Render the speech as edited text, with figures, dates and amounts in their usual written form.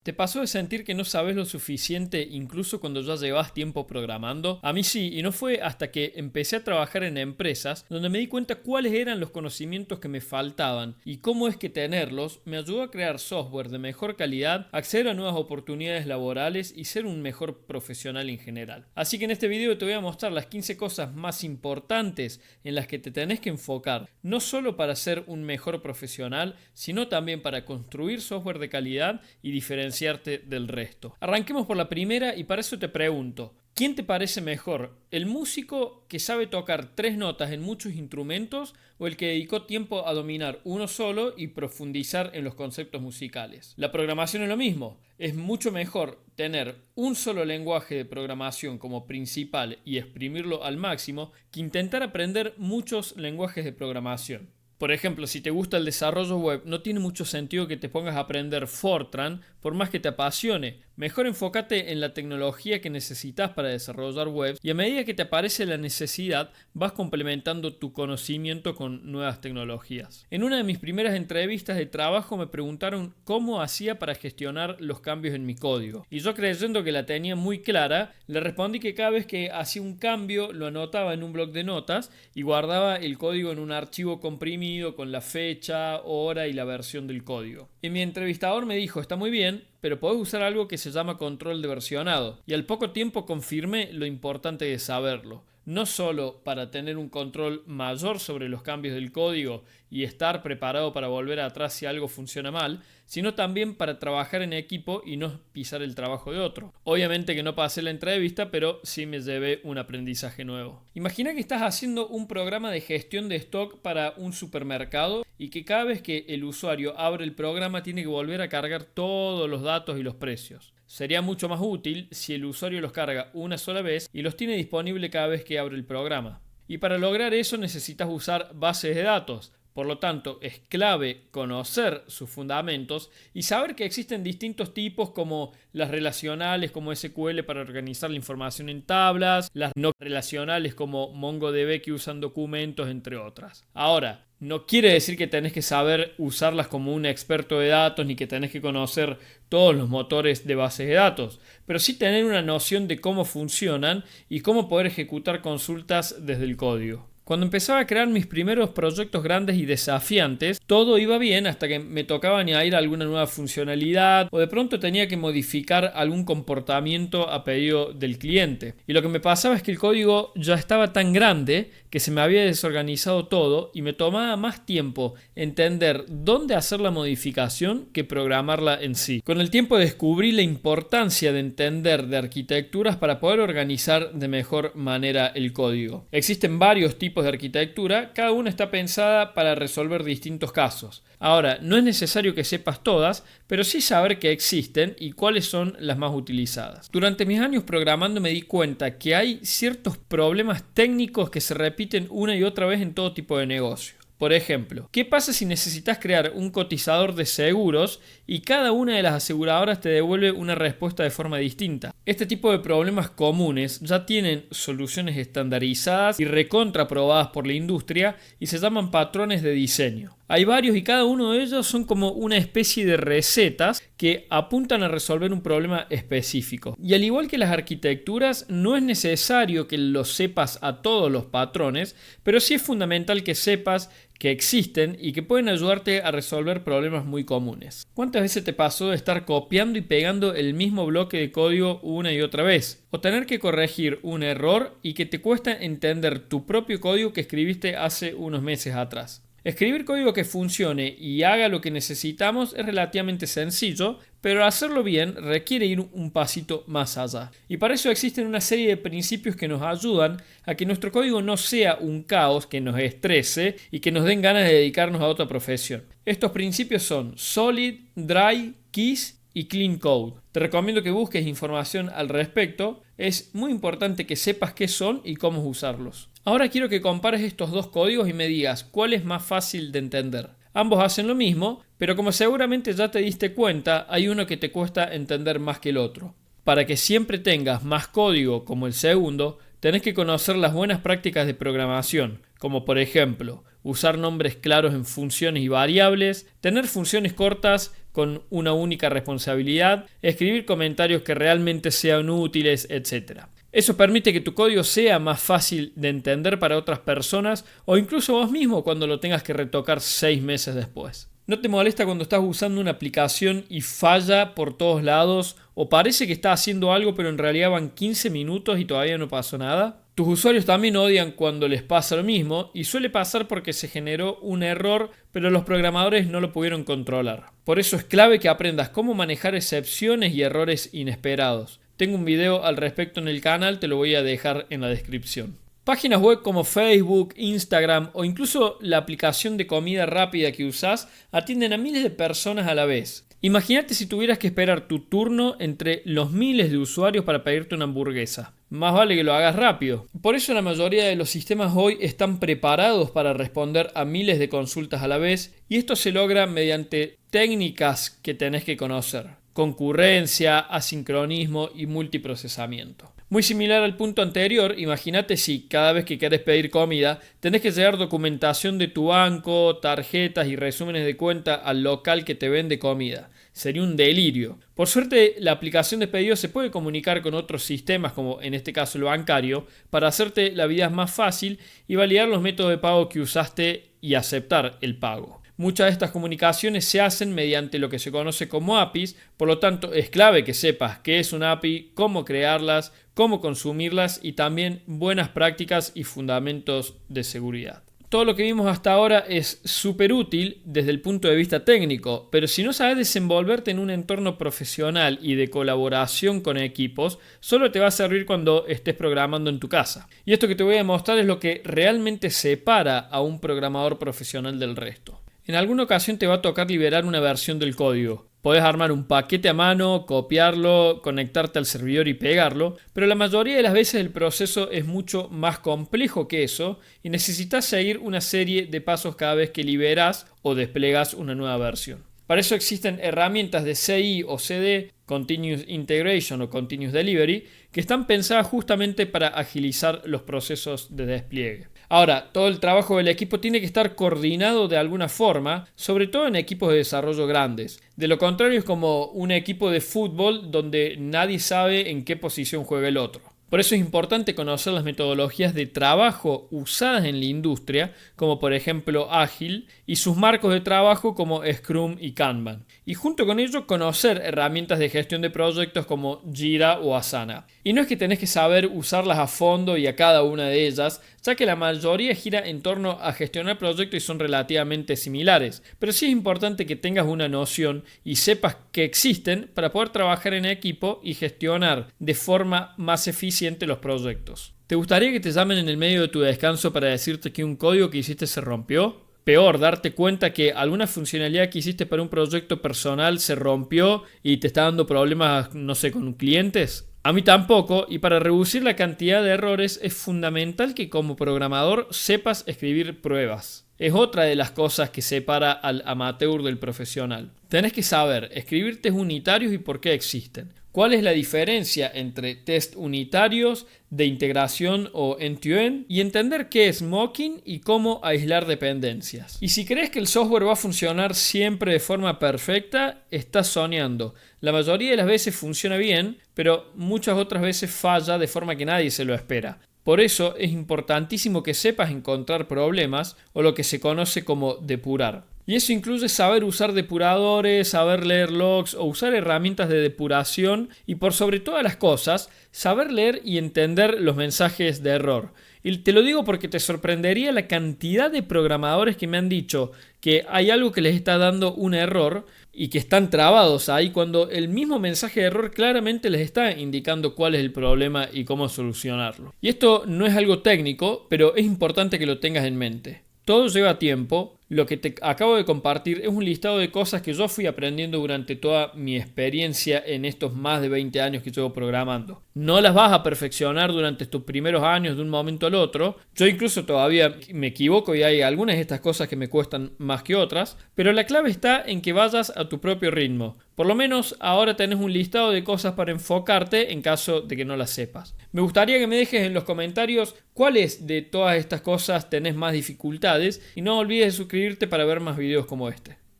¿Te pasó de sentir que no sabes lo suficiente incluso cuando ya llevas tiempo programando? A mí sí, y no fue hasta que empecé a trabajar en empresas donde me di cuenta cuáles eran los conocimientos que me faltaban y cómo es que tenerlos me ayudó a crear software de mejor calidad, acceder a nuevas oportunidades laborales y ser un mejor profesional en general. Así que en este video te voy a mostrar las 15 cosas más importantes en las que te tenés que enfocar, no solo para ser un mejor profesional, sino también para construir software de calidad y diferenciarte del resto. Arranquemos por la primera y para eso te pregunto, ¿quién te parece mejor? ¿El músico que sabe tocar 3 notas en muchos instrumentos o el que dedicó tiempo a dominar uno solo y profundizar en los conceptos musicales? La programación es lo mismo. Es mucho mejor tener un solo lenguaje de programación como principal y exprimirlo al máximo que intentar aprender muchos lenguajes de programación. Por ejemplo, si te gusta el desarrollo web, no tiene mucho sentido que te pongas a aprender Fortran por más que te apasione. Mejor enfócate en la tecnología que necesitas para desarrollar webs y a medida que te aparece la necesidad, vas complementando tu conocimiento con nuevas tecnologías. En una de mis primeras entrevistas de trabajo me preguntaron cómo hacía para gestionar los cambios en mi código. Y yo, creyendo que la tenía muy clara, le respondí que cada vez que hacía un cambio lo anotaba en un bloc de notas y guardaba el código en un archivo comprimido con la fecha, hora y la versión del código. Y mi entrevistador me dijo, está muy bien, pero podés usar algo que se llama control de versionado. Y al poco tiempo confirmé lo importante de saberlo. No solo para tener un control mayor sobre los cambios del código y estar preparado para volver atrás si algo funciona mal, sino también para trabajar en equipo y no pisar el trabajo de otro. Obviamente que no pasé la entrevista, pero sí me llevé un aprendizaje nuevo. Imagina que estás haciendo un programa de gestión de stock para un supermercado y que cada vez que el usuario abre el programa tiene que volver a cargar todos los datos y los precios. Sería mucho más útil si el usuario los carga una sola vez y los tiene disponible cada vez que abre el programa. Y para lograr eso necesitas usar bases de datos. Por lo tanto, es clave conocer sus fundamentos y saber que existen distintos tipos como las relacionales como SQL para organizar la información en tablas, las no relacionales como MongoDB que usan documentos, entre otras. Ahora, no quiere decir que tenés que saber usarlas como un experto de datos ni que tenés que conocer todos los motores de bases de datos, pero sí tener una noción de cómo funcionan y cómo poder ejecutar consultas desde el código. Cuando empezaba a crear mis primeros proyectos grandes y desafiantes, todo iba bien hasta que me tocaba añadir alguna nueva funcionalidad o de pronto tenía que modificar algún comportamiento a pedido del cliente. Y lo que me pasaba es que el código ya estaba tan grande que se me había desorganizado todo y me tomaba más tiempo entender dónde hacer la modificación que programarla en sí. Con el tiempo descubrí la importancia de entender de arquitecturas para poder organizar de mejor manera el código. Existen varios tipos de arquitectura, cada una está pensada para resolver distintos casos. Ahora, no es necesario que sepas todas, pero sí saber que existen y cuáles son las más utilizadas. Durante mis años programando me di cuenta que hay ciertos problemas técnicos que se repiten una y otra vez en todo tipo de negocio. Por ejemplo, ¿qué pasa si necesitas crear un cotizador de seguros y cada una de las aseguradoras te devuelve una respuesta de forma distinta? Este tipo de problemas comunes ya tienen soluciones estandarizadas y recontraprobadas por la industria y se llaman patrones de diseño. Hay varios y cada uno de ellos son como una especie de recetas que apuntan a resolver un problema específico. Y al igual que las arquitecturas, no es necesario que los sepas a todos los patrones, pero sí es fundamental que sepas que existen y que pueden ayudarte a resolver problemas muy comunes. ¿Cuántas veces te pasó de estar copiando y pegando el mismo bloque de código una y otra vez? O tener que corregir un error y que te cuesta entender tu propio código que escribiste hace unos meses atrás. Escribir código que funcione y haga lo que necesitamos es relativamente sencillo, pero hacerlo bien requiere ir un pasito más allá. Y para eso existen una serie de principios que nos ayudan a que nuestro código no sea un caos que nos estrese y que nos den ganas de dedicarnos a otra profesión. Estos principios son Solid, Dry, Keys y Clean Code. Te recomiendo que busques información al respecto. Es muy importante que sepas qué son y cómo usarlos. Ahora quiero que compares estos dos códigos y me digas cuál es más fácil de entender. Ambos hacen lo mismo, pero como seguramente ya te diste cuenta, hay uno que te cuesta entender más que el otro. Para que siempre tengas más código como el segundo, tenés que conocer las buenas prácticas de programación, como por ejemplo, usar nombres claros en funciones y variables, tener funciones cortas con una única responsabilidad, escribir comentarios que realmente sean útiles, etc. Eso permite que tu código sea más fácil de entender para otras personas o incluso vos mismo cuando lo tengas que retocar 6 meses después. ¿No te molesta cuando estás usando una aplicación y falla por todos lados o parece que está haciendo algo pero en realidad van 15 minutos y todavía no pasó nada? Tus usuarios también odian cuando les pasa lo mismo y suele pasar porque se generó un error pero los programadores no lo pudieron controlar. Por eso es clave que aprendas cómo manejar excepciones y errores inesperados. Tengo un video al respecto en el canal, te lo voy a dejar en la descripción. Páginas web como Facebook, Instagram o incluso la aplicación de comida rápida que usás atienden a miles de personas a la vez. Imagínate si tuvieras que esperar tu turno entre los miles de usuarios para pedirte una hamburguesa. Más vale que lo hagas rápido. Por eso la mayoría de los sistemas hoy están preparados para responder a miles de consultas a la vez y esto se logra mediante técnicas que tenés que conocer: concurrencia, asincronismo y multiprocesamiento. Muy similar al punto anterior, imagínate si cada vez que querés pedir comida tenés que llevar documentación de tu banco, tarjetas y resúmenes de cuenta al local que te vende comida. Sería un delirio. Por suerte, la aplicación de pedidos se puede comunicar con otros sistemas, como en este caso el bancario, para hacerte la vida más fácil y validar los métodos de pago que usaste y aceptar el pago. Muchas de estas comunicaciones se hacen mediante lo que se conoce como APIs, por lo tanto es clave que sepas qué es una API, cómo crearlas, cómo consumirlas y también buenas prácticas y fundamentos de seguridad. Todo lo que vimos hasta ahora es súper útil desde el punto de vista técnico, pero si no sabes desenvolverte en un entorno profesional y de colaboración con equipos, solo te va a servir cuando estés programando en tu casa. Y esto que te voy a mostrar es lo que realmente separa a un programador profesional del resto. En alguna ocasión te va a tocar liberar una versión del código. Podés armar un paquete a mano, copiarlo, conectarte al servidor y pegarlo, pero la mayoría de las veces el proceso es mucho más complejo que eso y necesitas seguir una serie de pasos cada vez que liberas o desplegas una nueva versión. Para eso existen herramientas de CI o CD, Continuous Integration o Continuous Delivery, que están pensadas justamente para agilizar los procesos de despliegue. Ahora, todo el trabajo del equipo tiene que estar coordinado de alguna forma, sobre todo en equipos de desarrollo grandes. De lo contrario es como un equipo de fútbol donde nadie sabe en qué posición juega el otro. Por eso es importante conocer las metodologías de trabajo usadas en la industria, como por ejemplo Ágil, y sus marcos de trabajo como Scrum y Kanban. Y junto con ello conocer herramientas de gestión de proyectos como Jira o Asana. Y no es que tenés que saber usarlas a fondo y a cada una de ellas, ya que la mayoría gira en torno a gestionar proyectos y son relativamente similares. Pero sí es importante que tengas una noción y sepas que existen para poder trabajar en equipo y gestionar de forma más eficiente los proyectos. ¿Te gustaría que te llamen en el medio de tu descanso para decirte que un código que hiciste se rompió? Peor, darte cuenta que alguna funcionalidad que hiciste para un proyecto personal se rompió y te está dando problemas, no sé, con clientes. A mí tampoco, y para reducir la cantidad de errores es fundamental que como programador sepas escribir pruebas. Es otra de las cosas que separa al amateur del profesional. Tenés que saber escribir test unitarios y por qué existen. ¿Cuál es la diferencia entre test unitarios, de integración o end-to-end? Y entender qué es mocking y cómo aislar dependencias. Y si crees que el software va a funcionar siempre de forma perfecta, estás soñando. La mayoría de las veces funciona bien, pero muchas otras veces falla de forma que nadie se lo espera. Por eso es importantísimo que sepas encontrar problemas o lo que se conoce como depurar. Y eso incluye saber usar depuradores, saber leer logs o usar herramientas de depuración y por sobre todas las cosas, saber leer y entender los mensajes de error. Y te lo digo porque te sorprendería la cantidad de programadores que me han dicho que hay algo que les está dando un error y que están trabados ahí cuando el mismo mensaje de error claramente les está indicando cuál es el problema y cómo solucionarlo. Y esto no es algo técnico, pero es importante que lo tengas en mente. Todo lleva tiempo. Lo que te acabo de compartir es un listado de cosas que yo fui aprendiendo durante toda mi experiencia en estos más de 20 años que llevo programando. No las vas a perfeccionar durante tus primeros años de un momento al otro. Yo incluso todavía me equivoco y hay algunas de estas cosas que me cuestan más que otras, pero la clave está en que vayas a tu propio ritmo. Por lo menos ahora tenés un listado de cosas para enfocarte en caso de que no las sepas. Me gustaría que me dejes en los comentarios cuáles de todas estas cosas tenés más dificultades y no olvides de suscribirte para ver más videos como este.